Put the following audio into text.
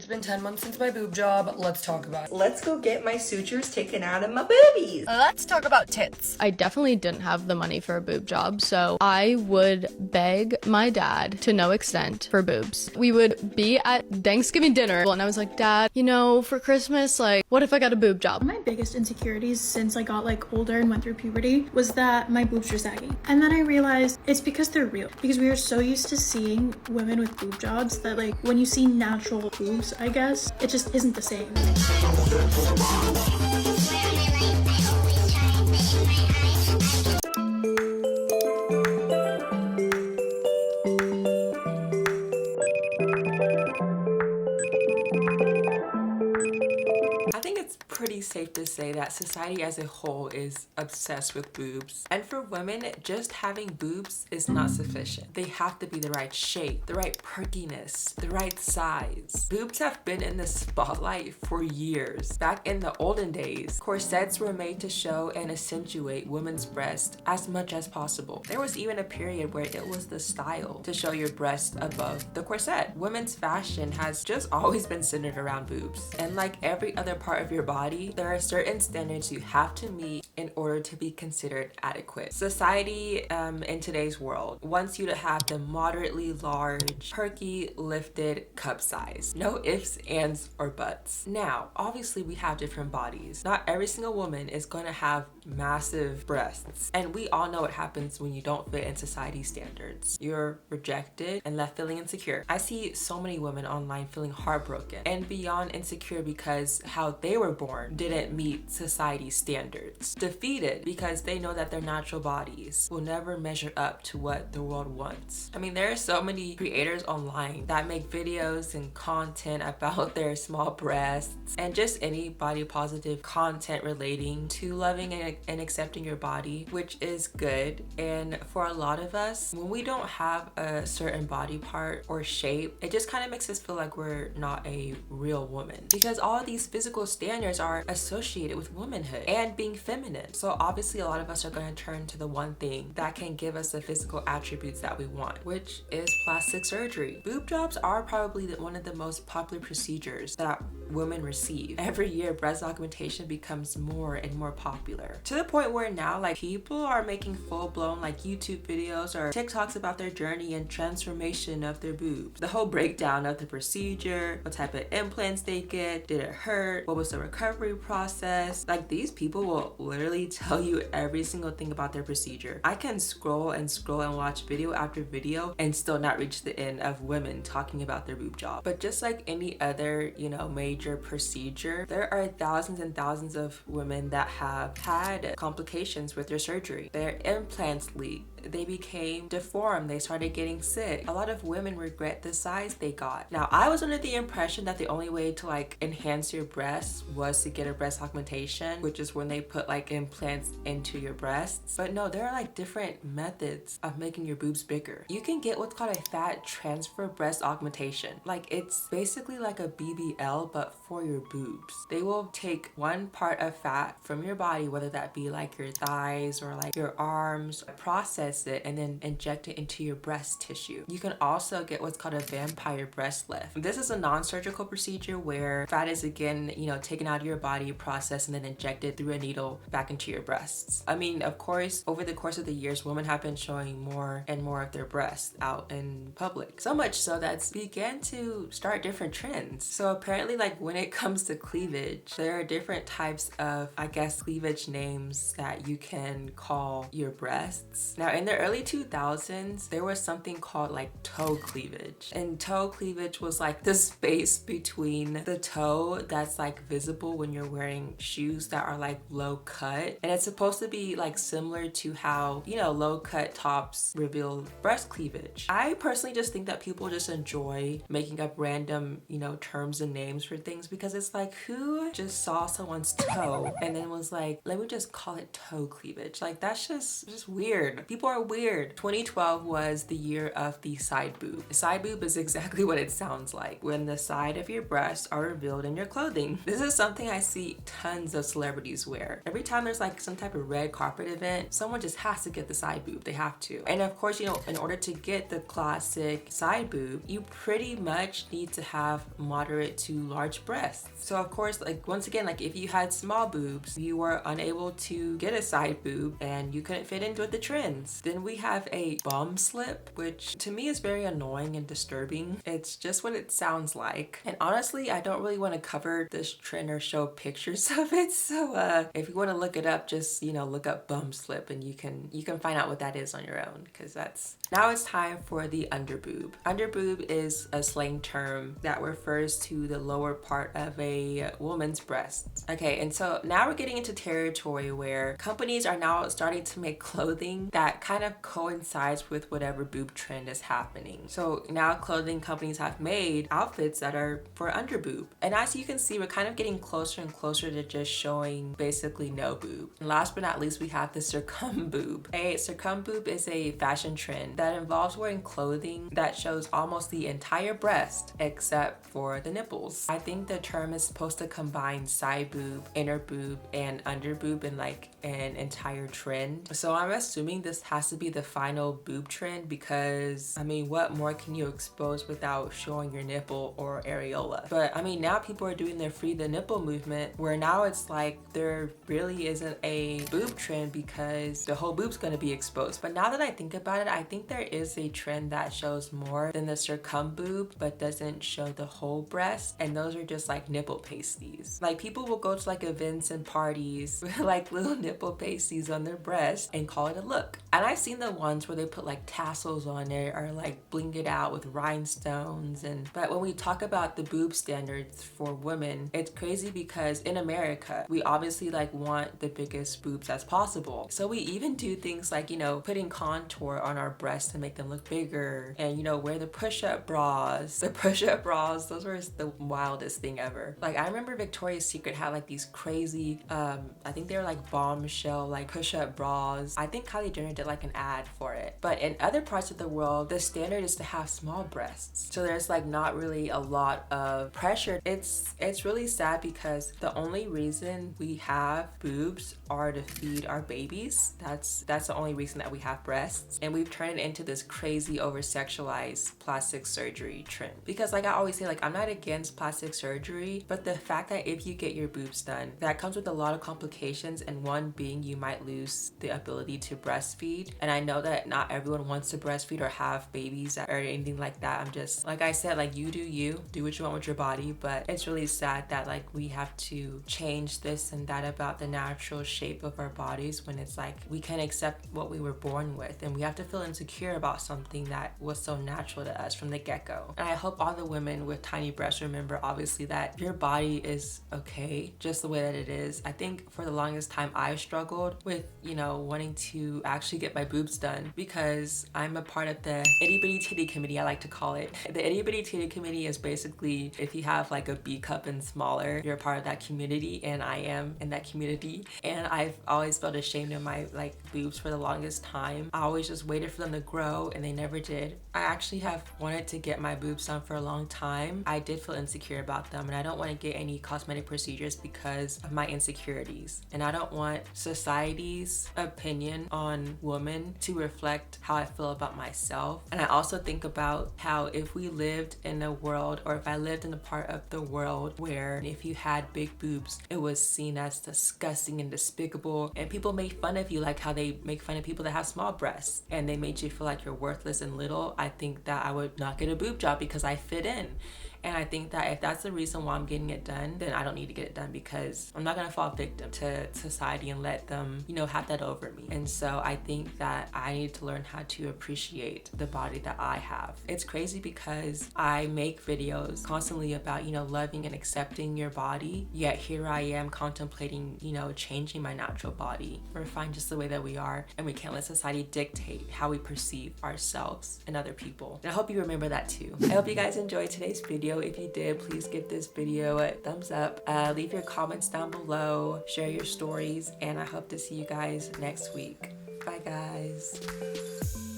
It's been 10 months since my boob job. Let's talk about it. Let's go get my sutures taken out of my boobies. Let's talk about tits. I definitely didn't have the money for a boob job, so I would beg my dad to no extent for boobs. We would be at Thanksgiving dinner, and I was like, Dad, you know, for Christmas, like, what if I got a boob job? My biggest insecurities since I got like older and went through puberty was that my boobs were saggy. And then I realized it's because they're real. Because we are so used to seeing women with boob jobs that like when you see natural boobs, I guess, it just isn't the same. I think it's pretty safe to say that society as a whole is obsessed with boobs. And for women, just having boobs is not sufficient. They have to be the right shape, the right perkiness, the right size. Boobs have been in the spotlight for years. Back in the olden days, corsets were made to show and accentuate women's breasts as much as possible. There was even a period where it was the style to show your breast above the corset. Women's fashion has just always been centered around boobs. And like every other part of your body, there are certain standards you have to meet in order to be considered adequate. Society in today's world wants you to have the moderately large, perky, lifted cup size. No ifs, ands, or buts. Now, obviously we have different bodies. Not every single woman is going to have massive breasts. And we all know what happens when you don't fit in society's standards. You're rejected and left feeling insecure. I see so many women online feeling heartbroken and beyond insecure because how they were born didn't meet society's standards. Defeated because they know that their natural bodies will never measure up to what the world wants. I mean, there are so many creators online that make videos and content about their small breasts and just any body positive content relating to loving and accepting your body, which is good. And for a lot of us, when we don't have a certain body part or shape, it just kind of makes us feel like we're not a real woman because all of these physical standards are associated with womanhood and being feminine. So obviously a lot of us are going to turn to the one thing that can give us the physical attributes that we want, which is plastic surgery. Boob jobs are probably one of the most popular procedures that women receive. Every year, breast augmentation becomes more and more popular to the point where now like people are making full-blown like YouTube videos or TikToks about their journey and transformation of their boobs. The whole breakdown of the procedure, what type of implants they get, did it hurt, what was the recovery process. Like these people will literally tell you every single thing about their procedure. I can scroll and watch video after video and still not reach the end of women talking about their boob job. But just like any other, you know, major procedure, there are thousands and thousands of women that have had complications with their surgery. Their implants leaked. They became deformed. They started getting sick. A lot of women regret the size they got. Now, I was under the impression that the only way to like enhance your breasts was to get a breast augmentation, which is when they put like implants into your breasts. But no, there are like different methods of making your boobs bigger. You can get what's called a fat transfer breast augmentation. Like it's basically like a BBL, but for your boobs. They will take one part of fat from your body, whether that be like your thighs or like your arms, process it and then inject it into your breast tissue. You can also get what's called a vampire breast lift. This is a non-surgical procedure where fat is again, you know, taken out of your body, processed, and then injected through a needle back into your breasts. I mean, of course, over the course of the years, women have been showing more and more of their breasts out in public. So much so that it's began to start different trends. So apparently, like when it comes to cleavage, there are different types of, I guess, cleavage names that you can call your breasts. Now, in the early 2000s, there was something called like toe cleavage. And toe cleavage was like the space between the toe that's like visible when you're wearing shoes that are like low cut. And it's supposed to be like similar to how, you know, low cut tops reveal breast cleavage. I personally just think that people just enjoy making up random, you know, terms and names for things because it's like, who just saw someone's toe and then was like, let me just call it toe cleavage? Like that's just weird. People are are weird. 2012 was the year of the side boob. The side boob is exactly what it sounds like, when the side of your breasts are revealed in your clothing. This is something I see tons of celebrities wear. Every time there's like some type of red carpet event, someone just has to get the side boob. They have to. And of course, you know, in order to get the classic side boob, you pretty much need to have moderate to large breasts. So of course, like once again, like if you had small boobs, you were unable to get a side boob and you couldn't fit into the trends. Then we have a bum slip, which to me is very annoying and disturbing. It's just what it sounds like. And honestly, I don't really want to cover this trend or show pictures of it. So if you want to look it up, just, you know, look up bum slip and you can find out what that is on your own, because that's... Now it's time for the underboob. Underboob is a slang term that refers to the lower part of a woman's breast. Okay, and so now we're getting into territory where companies are now starting to make clothing that kind of coincides with whatever boob trend is happening. So now clothing companies have made outfits that are for underboob. And as you can see, we're kind of getting closer and closer to just showing basically no boob. And last but not least, we have the circumboob. A circumboob is a fashion trend that involves wearing clothing that shows almost the entire breast except for the nipples. I think the term is supposed to combine side boob, inner boob, and under boob in like an entire trend. So I'm assuming this has to be the final boob trend, because I mean, what more can you expose without showing your nipple or areola? But I mean, now people are doing their free the nipple movement, where now it's like there really isn't a boob trend because the whole boob's gonna be exposed. But now that I think about it, I think there is a trend that shows more than the circumboob but doesn't show the whole breast, and those are just like nipple pasties. Like people will go to like events and parties with like little nipple pasties on their breast and call it a look. And I've seen the ones where they put like tassels on it or like bling it out with rhinestones. But when we talk about the boob standards for women, it's crazy because in America we obviously like want the biggest boobs as possible. So we even do things like, you know, putting contour on our breasts to make them look bigger, and you know, wear the push-up bras. The push-up bras, those were the wildest thing ever. Like I remember Victoria's Secret had like these crazy I think they were like bombshell like push-up bras. I think Kylie Jenner did like an ad for it. But in other parts of the world, the standard is to have small breasts, so there's like not really a lot of pressure. It's really sad because the only reason we have boobs are to feed our babies. That's the only reason that we have breasts, and we've turned it into this crazy over-sexualized plastic surgery trend. Because like I always say, like I'm not against plastic surgery, but the fact that if you get your boobs done, that comes with a lot of complications, and one being you might lose the ability to breastfeed. And I know that not everyone wants to breastfeed or have babies or anything like that. I'm just, like I said, like you do what you want with your body, but it's really sad that like we have to change this and that about the natural shape of our bodies when it's like we can't accept what we were born with, and we have to feel insecure about something that was so natural to us from the get-go. And I hope all the women with tiny breasts remember obviously that your body is okay just the way that it is. I think for the longest time I struggled with, you know, wanting to actually get my boobs done because I'm a part of the itty bitty titty committee, I like to call it. The itty bitty titty committee is basically if you have like a B cup and smaller, you're a part of that community, and I am in that community. And I've always felt ashamed of my like boobs for the longest time. I always just waited for them to grow, and they never did. I actually have wanted to get my boobs done for a long time. I did feel insecure about them, and I don't want to get any cosmetic procedures because of my insecurities. And I don't want society's opinion on women to reflect how I feel about myself. And I also think about how if we lived in a world, or if I lived in a part of the world where if you had big boobs, it was seen as disgusting and despicable, and people made fun of you like how they make fun of people that have small breasts, and they made you feel like you're worthless and little, I think that I would not get a boob job because I fit in. And I think that if that's the reason why I'm getting it done, then I don't need to get it done, because I'm not gonna fall victim to society and let them, you know, have that over me. And so I think that I need to learn how to appreciate the body that I have. It's crazy because I make videos constantly about, you know, loving and accepting your body, yet here I am contemplating, you know, changing my natural body. We're fine just the way that we are, and we can't let society dictate how we perceive ourselves and other people. And I hope you remember that too. I hope you guys enjoyed today's video. If you did, please give this video a thumbs up. Leave your comments down below, share your stories, and I hope to see you guys next week. Bye guys.